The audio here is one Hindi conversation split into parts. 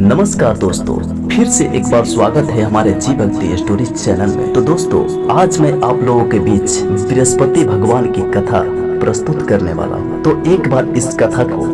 नमस्कार दोस्तों, फिर से एक बार स्वागत है हमारे जी भक्ति स्टोरीज चैनल में। तो दोस्तों, आज मैं आप लोगों के बीच बृहस्पति भगवान की कथा प्रस्तुत करने वाला हूँ। तो एक बार इस कथा को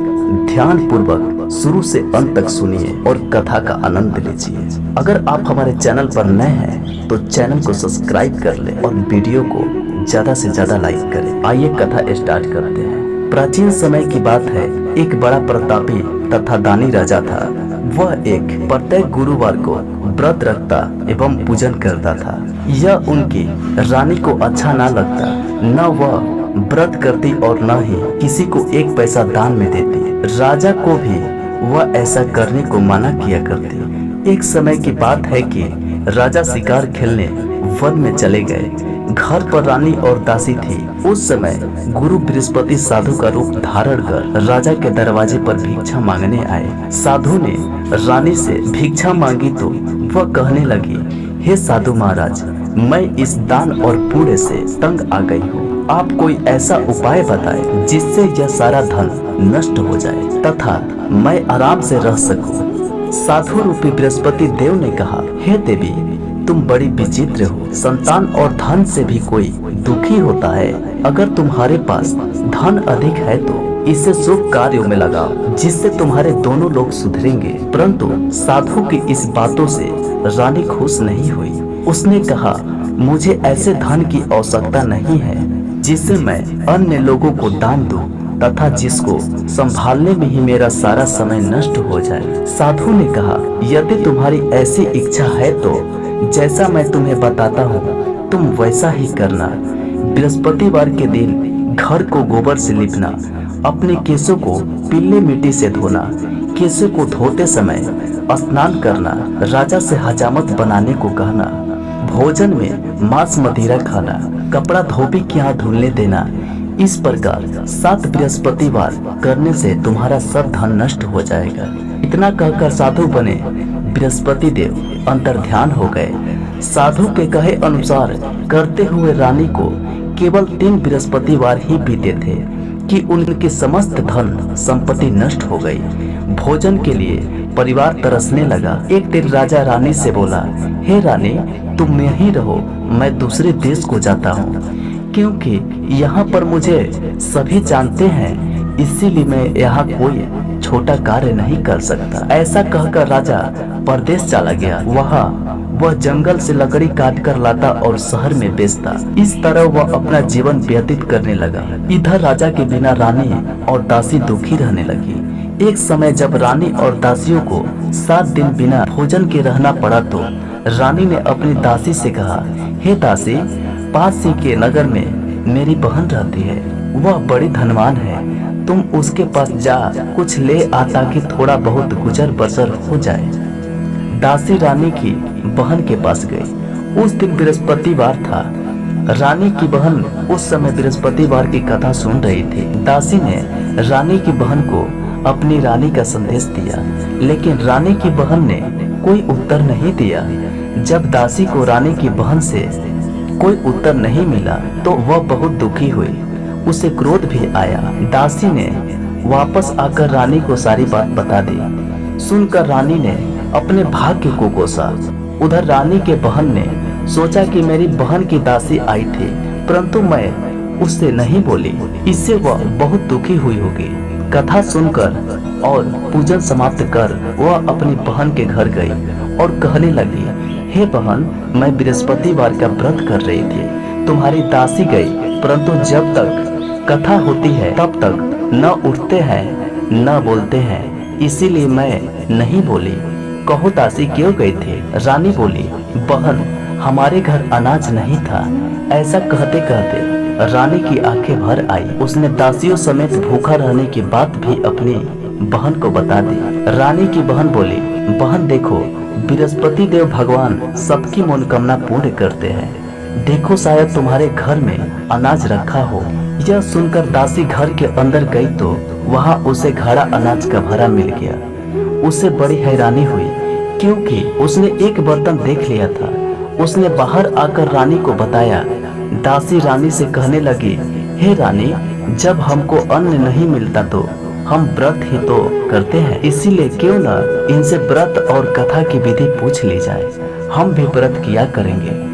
ध्यान पूर्वक शुरू से अंत तक सुनिए और कथा का आनंद लीजिए। अगर आप हमारे चैनल पर नए हैं तो चैनल को सब्सक्राइब कर ले और वीडियो को ज्यादा से ज्यादा लाइक करें। आइए कथा स्टार्ट करते हैं। प्राचीन समय की बात है, एक बड़ा प्रतापी तथा दानी राजा था। वह एक प्रत्येक गुरुवार को व्रत रखता एवं पूजन करता था। यह उनकी रानी को अच्छा ना लगता। न वह व्रत करती और न ही किसी को एक पैसा दान में देती। राजा को भी वह ऐसा करने को मना किया करती। एक समय की बात है कि राजा शिकार खेलने वन में चले गए। घर पर रानी और दासी थी। उस समय गुरु बृहस्पति साधु का रूप धारण कर राजा के दरवाजे पर भिक्षा मांगने आए। साधु ने रानी से भिक्षा मांगी तो वह कहने लगी, हे साधु महाराज, मैं इस दान और पुण्य से तंग आ गई हूँ। आप कोई ऐसा उपाय बताएं जिससे यह सारा धन नष्ट हो जाए तथा मैं आराम से रह सकूं। साधु रूपी बृहस्पति देव ने कहा, हे देवी, तुम बड़ी विचित्र हो। संतान और धन से भी कोई दुखी होता है। अगर तुम्हारे पास धन अधिक है तो इसे शुभ कार्यों में लगाओ, जिससे तुम्हारे दोनों लोग सुधरेंगे। परंतु साधु की इस बातों से रानी खुश नहीं हुई। उसने कहा, मुझे ऐसे धन की आवश्यकता नहीं है जिससे मैं अन्य लोगों को दान दूं तथा जिसको संभालने में ही मेरा सारा समय नष्ट हो जाए। साधु ने कहा, यदि तुम्हारी ऐसी इच्छा है तो जैसा मैं तुम्हें बताता हूँ तुम वैसा ही करना। बृहस्पतिवार के दिन घर को गोबर से लिपना, अपने केशों को पीले मिट्टी से धोना, केशों को धोते समय स्नान करना, राजा से हजामत बनाने को कहना, भोजन में मांस मदिरा खाना, कपड़ा धोबी के यहाँ धुलने देना। इस प्रकार 7 बृहस्पतिवार करने से तुम्हारा सब धन नष्ट हो जाएगा। इतना कहकर साधु बने बृहस्पति देव अंतर्ध्यान हो गए। साधु के कहे अनुसार करते हुए रानी को केवल 3 बृहस्पतिवार ही बीते थे कि उनकी समस्त धन संपत्ति नष्ट हो गई। भोजन के लिए परिवार तरसने लगा। एक दिन राजा रानी से बोला, हे रानी, तुम यहीं रहो, मैं दूसरे देश को जाता हूँ, क्योंकि यहाँ पर मुझे सभी जानते हैं, इसीलिए मैं यहाँ कोई छोटा कार्य नहीं कर सकता। ऐसा कहकर राजा परदेश चला गया। वहाँ वह जंगल से लकड़ी काट कर लाता और शहर में बेचता। इस तरह वह अपना जीवन व्यतीत करने लगा। इधर राजा के बिना रानी और दासी दुखी रहने लगी। एक समय जब रानी और दासियों को 7 दिन बिना भोजन के रहना पड़ा तो रानी ने अपनी दासी से कहा, हे दासी, पास ही के नगर में मेरी बहन रहती है। वह बड़ी धनवान है, तुम उसके पास जा कुछ ले आ ताकि थोड़ा बहुत गुजर बसर हो जाए। दासी रानी की बहन के पास गई। उस दिन बृहस्पतिवार था। रानी की बहन उस समय बृहस्पतिवार की कथा सुन रही थी। दासी ने रानी की बहन को अपनी रानी का संदेश दिया, लेकिन रानी की बहन ने कोई उत्तर नहीं दिया। जब दासी को रानी की बहन से कोई उत्तर नहीं मिला तो वह बहुत दुखी हुई। उसे क्रोध भी आया। दासी ने वापस आकर रानी को सारी बात बता दी। सुनकर रानी ने अपने भाग्य को कोसा। उधर रानी के बहन ने सोचा कि मेरी बहन की दासी आई थी, परंतु मैं उससे नहीं बोली, इससे वह बहुत दुखी हुई होगी। कथा सुनकर और पूजन समाप्त कर वह अपनी बहन के घर गई और कहने लगी, हे बहन, मैं बृहस्पतिवार का व्रत कर रही थी, तुम्हारी दासी गई, परंतु जब तक कथा होती है तब तक न उठते हैं न बोलते हैं, इसीलिए मैं नहीं बोली। कहो दासी क्यों गई थी? रानी बोली, बहन, हमारे घर अनाज नहीं था। ऐसा कहते कहते रानी की आंखें भर आई। उसने दासियों समेत भूखा रहने की बात भी अपनी बहन को बता दी। रानी की बहन बोली, बहन देखो, बृहस्पति देव भगवान सबकी मनोकामना पूर्ण करते हैं। देखो, शायद तुम्हारे घर में अनाज रखा हो। यह सुनकर दासी घर के अंदर गई तो वहाँ उसे घड़ा अनाज का भरा मिल गया। उसे बड़ी हैरानी हुई, क्योंकि उसने एक बर्तन देख लिया था। उसने बाहर आकर रानी को बताया। दासी रानी से कहने लगी, हे रानी, जब हमको अन्न नहीं मिलता तो हम व्रत ही तो करते हैं, इसीलिए क्यों न इनसे व्रत और कथा की विधि पूछ ली जाए। हम भी व्रत किया करेंगे।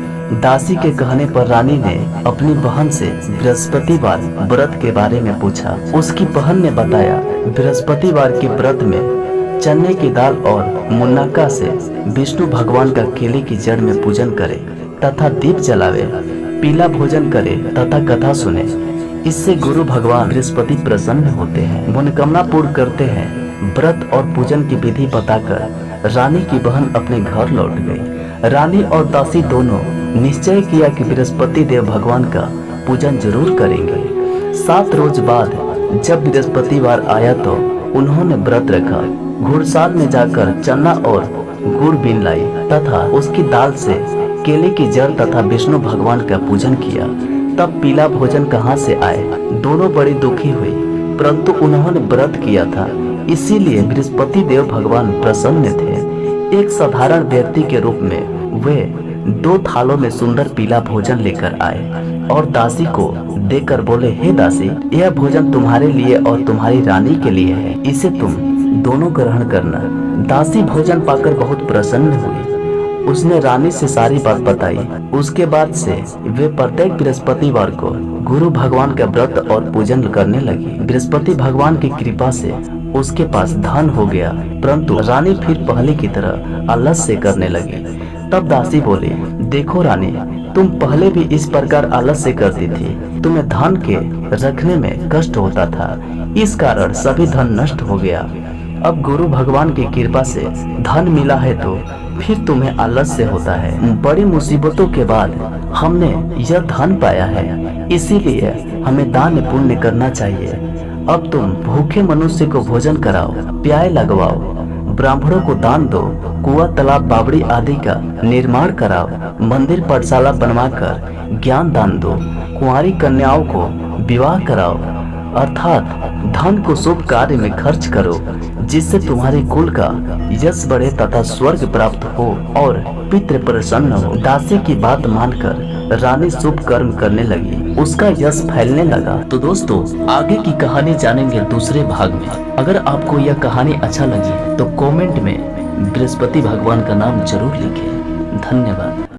दासी के कहने पर रानी ने अपनी बहन से बृहस्पतिवार व्रत के बारे में पूछा। उसकी बहन ने बताया, बृहस्पतिवार के व्रत में चने की दाल और मुनक्का से विष्णु भगवान का केले की जड़ में पूजन करे तथा दीप जलावे, पीला भोजन करे तथा कथा सुने। इससे गुरु भगवान बृहस्पति प्रसन्न होते हैं, मनोकामना पूर्ण करते हैं। व्रत और पूजन की विधि बताकर रानी की बहन अपने घर लौट गई। रानी और दासी दोनों निश्चय किया कि बृहस्पति देव भगवान का पूजन जरूर करेंगे। 7 रोज बाद जब बृहस्पतिवार आया तो उन्होंने व्रत रखा। घुड़साल में जाकर चना और गुड़ बीन लाई तथा उसकी दाल से केले की जड़ तथा विष्णु भगवान का पूजन किया। तब पीला भोजन कहाँ से आए? दोनों बड़ी दुखी हुई, परंतु उन्होंने व्रत किया था, इसीलिए बृहस्पति देव भगवान प्रसन्न थे। एक साधारण व्यक्ति के रूप में वे 2 थालों में सुंदर पीला भोजन लेकर आए और दासी को देकर बोले, हे दासी, यह भोजन तुम्हारे लिए और तुम्हारी रानी के लिए है, इसे तुम दोनों ग्रहण करना। दासी भोजन पाकर बहुत प्रसन्न हुई। उसने रानी से सारी बात बताई। उसके बाद से वे प्रत्येक बृहस्पतिवार को गुरु भगवान का व्रत और पूजन करने लगी। बृहस्पति भगवान की कृपा से उसके पास धन हो गया, परंतु रानी फिर पहले की तरह आलस से करने लगी। तब दासी बोली, देखो रानी, तुम पहले भी इस प्रकार आलस से करती थी, तुम्हें धन के रखने में कष्ट होता था, इस कारण सभी धन नष्ट हो गया। अब गुरु भगवान की कृपा से धन मिला है तो फिर तुम्हें आलस से होता है। बड़ी मुसीबतों के बाद हमने यह धन पाया है, इसीलिए हमें दान पुण्य करना चाहिए। अब तुम भूखे मनुष्य को भोजन कराओ, प्याय लगवाओ, ब्राह्मणों को दान दो, कुआं तालाब बावड़ी आदि का निर्माण कराओ, मंदिर पाठशाला बनवाकर ज्ञान दान दो, कुंवारी कन्याओं को विवाह कराओ, अर्थात धन को शुभ कार्य में खर्च करो, जिससे तुम्हारे कुल का यश बढ़े तथा स्वर्ग प्राप्त हो और पितृ प्रसन्न हो। दासी की बात मानकर रानी शुभ कर्म करने लगी, उसका यश फैलने लगा। तो दोस्तों, आगे की कहानी जानेंगे दूसरे भाग में। अगर आपको यह कहानी अच्छा लगी तो कमेंट में बृहस्पति भगवान का नाम जरूर लिखें। धन्यवाद।